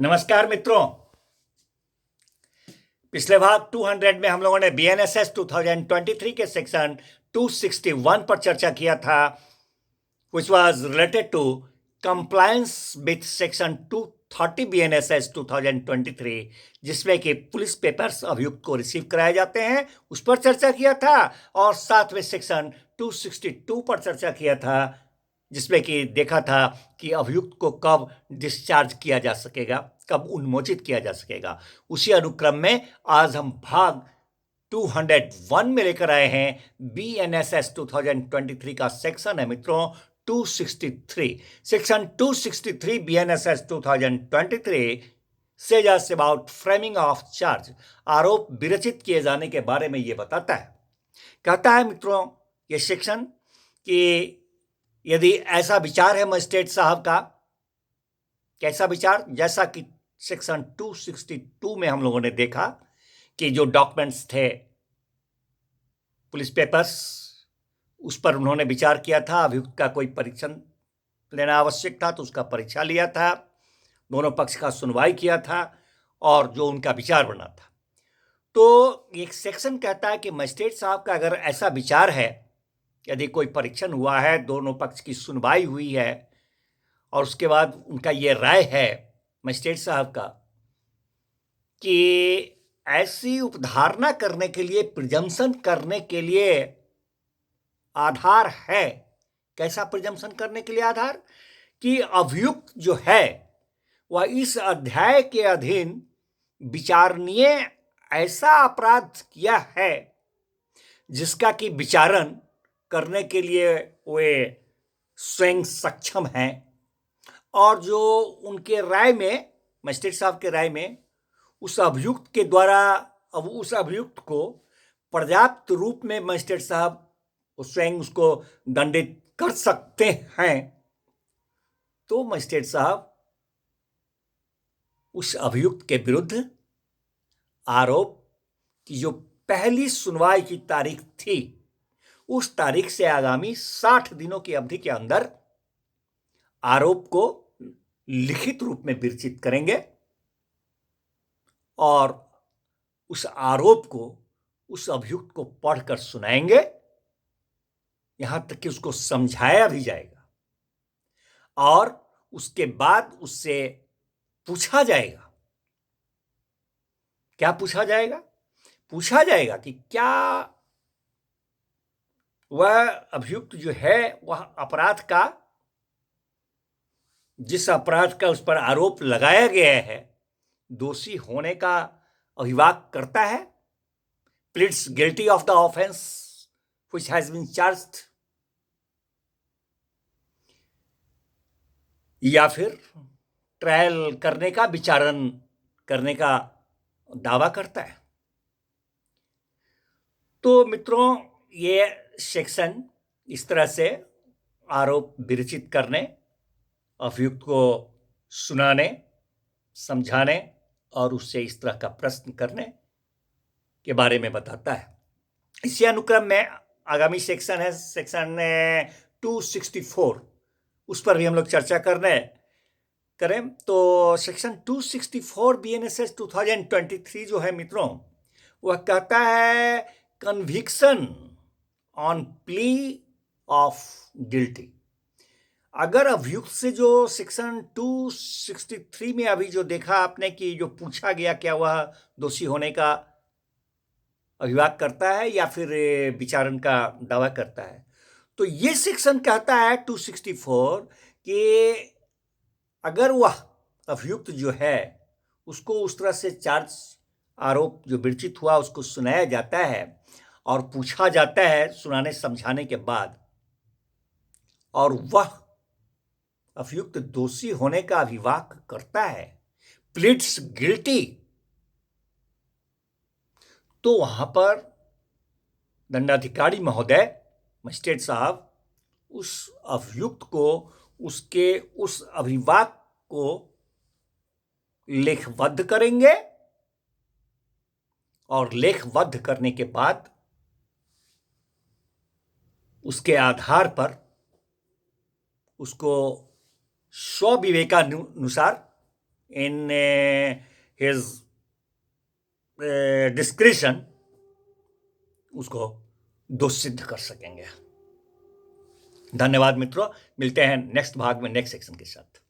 नमस्कार मित्रों। पिछले भाग 200 में हम लोगों ने बीएनएसएस 2023 के सेक्शन 261 पर चर्चा किया था, which was related to compliance with section 230 BNSS 2023, जिसमें कि पुलिस पेपर्स अभियुक्त को रिसीव कराए जाते हैं, उस पर चर्चा किया था। और साथ में सेक्शन 262 पर चर्चा किया था, जिसमें कि देखा था कि अभियुक्त को कब डिस्चार्ज किया जा सकेगा, कब उन्मोचित किया जा सकेगा। उसी अनुक्रम में आज हम भाग 201 में लेकर आए हैं। बीएनएसएस 2023 का सेक्शन है मित्रों 263। Section 263 BNSS 2023 says us about framing of charge, आरोप विरचित किए जाने के बारे में यह बताता है। कहता है मित्रों यह सेक्शन कि यदि ऐसा विचार है मजिस्ट्रेट साहब का, कैसा विचार, जैसा कि सेक्शन 262 में हम लोगों ने देखा कि जो डॉक्यूमेंट्स थे, पुलिस पेपर्स, उस पर उन्होंने विचार किया था। अभियुक्त का कोई परीक्षण लेना आवश्यक था तो उसका परीक्षा लिया था, दोनों पक्ष का सुनवाई किया था और जो उनका विचार बना था। तो एक सेक्शन कहता है कि मजिस्ट्रेट साहब का अगर ऐसा विचार है, यदि कोई परीक्षण हुआ है, दोनों पक्ष की सुनवाई हुई है और उसके बाद उनका ये राय है मजिस्ट्रेट साहब का कि ऐसी उपधारणा करने के लिए, प्रिजम्पशन करने के लिए आधार है। कैसा प्रिजम्पशन करने के लिए आधार? कि अभियुक्त जो है वह इस अध्याय के अधीन विचारणीय ऐसा अपराध किया है जिसका कि विचारण करने के लिए वे स्वयं सक्षम हैं, और जो उनके राय में, मजिस्ट्रेट साहब के राय में, उस अभियुक्त के द्वारा, अब उस अभियुक्त को पर्याप्त रूप में मजिस्ट्रेट साहब स्वयं उसको दंडित कर सकते हैं, तो मजिस्ट्रेट साहब उस अभियुक्त के विरुद्ध आरोप की जो पहली सुनवाई की तारीख थी, उस तारीख से आगामी 60 दिनों की अवधि के अंदर आरोप को लिखित रूप में विरचित करेंगे और उस आरोप को उस अभियुक्त को पढ़कर सुनाएंगे, यहां तक कि उसको समझाया भी जाएगा और उसके बाद उससे पूछा जाएगा। क्या पूछा जाएगा? पूछा जाएगा कि क्या वह अभियुक्त जो है वह अपराध का, जिस अपराध का उस पर आरोप लगाया गया है, दोषी होने का अभिवाक करता है, pleads guilty of the offence which has been charged, या फिर ट्रायल करने का, विचारण करने का दावा करता है। तो मित्रों ये सेक्शन इस तरह से आरोप विरचित करने, अभियुक्त को सुनाने, समझाने और उससे इस तरह का प्रश्न करने के बारे में बताता है। इसी अनुक्रम में आगामी सेक्शन है सेक्शन 264, उस पर भी हम लोग चर्चा करें। तो सेक्शन 264 बीएनएसएस 2023 जो है मित्रों, वह कहता है conviction on plea of guilty. अगर अभियुक्त से जो सेक्शन 263 में अभी जो देखा आपने कि जो पूछा गया, क्या वह दोषी होने का अभिवाक करता है या फिर विचारण का दावा करता है, तो ये सेक्शन कहता है 264 कि अगर वह अभियुक्त जो है उसको उस तरह से चार्ज, आरोप जो विरचित हुआ उसको सुनाया जाता है और पूछा जाता है सुनाने समझाने के बाद, और वह अभियुक्त दोषी होने का अभिवाक करता है, प्लीड्स गिल्टी, तो वहां पर दंडाधिकारी महोदय, मजिस्ट्रेट साहब, उस अभियुक्त को उसके उस अभिवाक को लेखबद्ध करेंगे और लेखबद्ध करने के बाद उसके आधार पर उसको स्वविवेकानुसार इन हिज डिस्क्रिशन उसको दोष सिद्ध कर सकेंगे। धन्यवाद मित्रों, मिलते हैं नेक्स्ट भाग में नेक्स्ट सेक्शन के साथ।